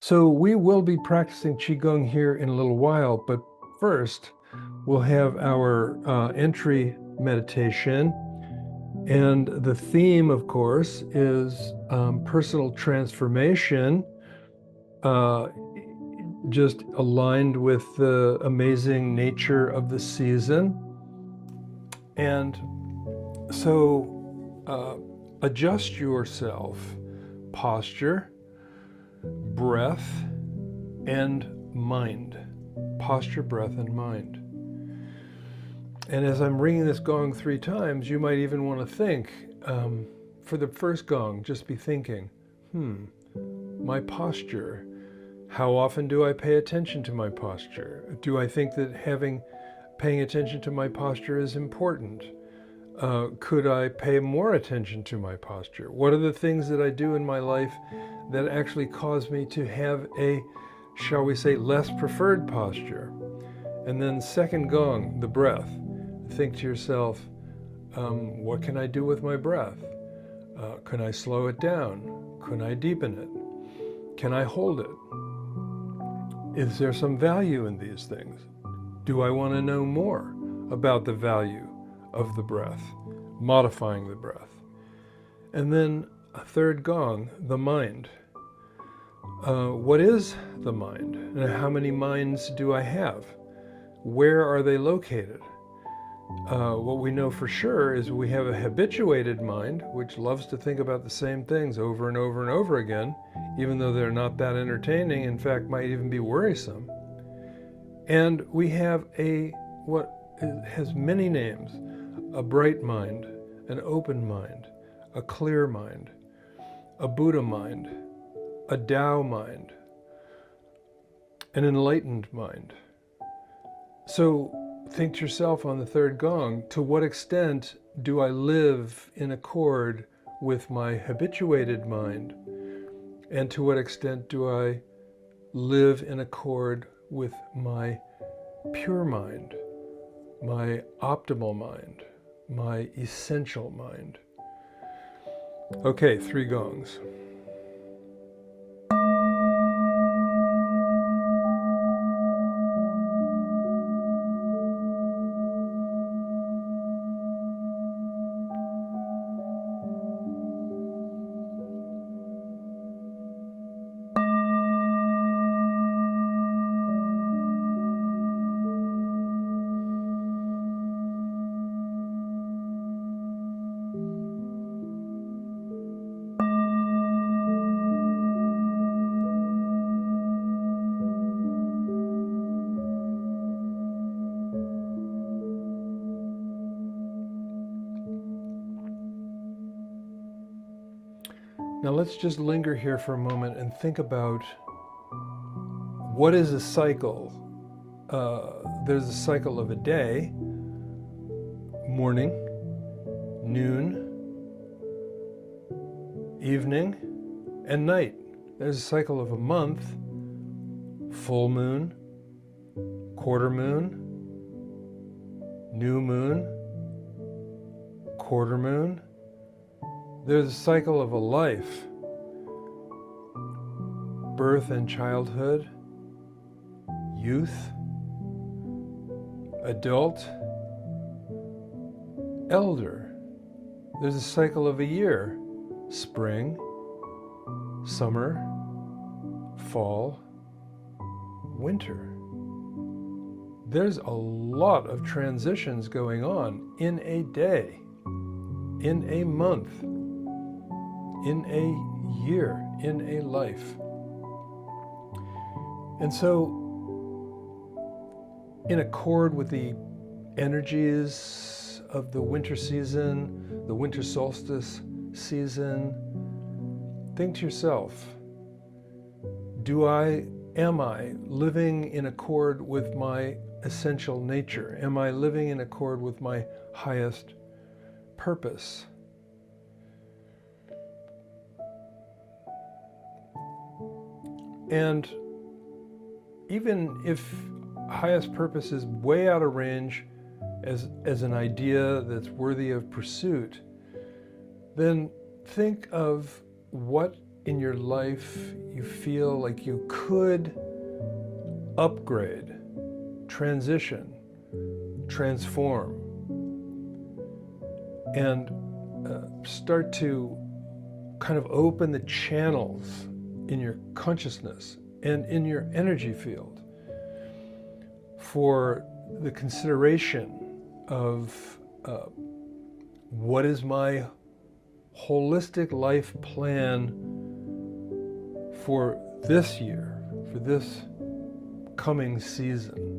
So we will be practicing Qigong here in a little while, but first we'll have our entry meditation. And the theme, of course, is personal transformation, just aligned with the amazing nature of the season. And so adjust yourself, posture, breath, and mind. Posture, breath, and mind. And as I'm ringing this gong 3 times, you might even want to think, for the first gong, just be thinking, my posture. How often do I pay attention to my posture? Do I think that paying attention to my posture is important? Could I pay more attention to my posture? What are the things that I do in my life that actually cause me to have a, shall we say, less preferred posture? And then second gong, the breath. Think to yourself, what can I do with my breath? Can I slow it down? Can I deepen it? Can I hold it? Is there some value in these things? Do I want to know more about the value of the breath, modifying the breath? And then a third gong, the mind. What is the mind? And how many minds do I have? Where are they located? What we know for sure is we have a habituated mind, which loves to think about the same things over and over and over again, even though they're not that entertaining, in fact, might even be worrisome. And we have what has many names, a bright mind, an open mind, a clear mind, a Buddha mind, a Tao mind, an enlightened mind. So think to yourself on the third gong, to what extent do I live in accord with my habituated mind? And to what extent do I live in accord with my pure mind, my optimal mind, my essential mind? Okay, 3 gongs. Now let's just linger here for a moment and think about what is a cycle. There's a cycle of a day, morning, noon, evening, and night. There's a cycle of a month, full moon, quarter moon, new moon, quarter moon. There's a cycle of a life, birth and childhood, youth, adult, elder. There's a cycle of a year, spring, summer, fall, winter. There's a lot of transitions going on in a day, in a month, in a year, in a life. And so, in accord with the energies of the winter season, the winter solstice season, think to yourself, am I living in accord with my essential nature? Am I living in accord with my highest purpose? And even if highest purpose is way out of range as an idea that's worthy of pursuit, then think of what in your life you feel like you could upgrade, transition, transform, and start to kind of open the channels in your consciousness and in your energy field for the consideration of what is my holistic life plan for this year, for this coming season.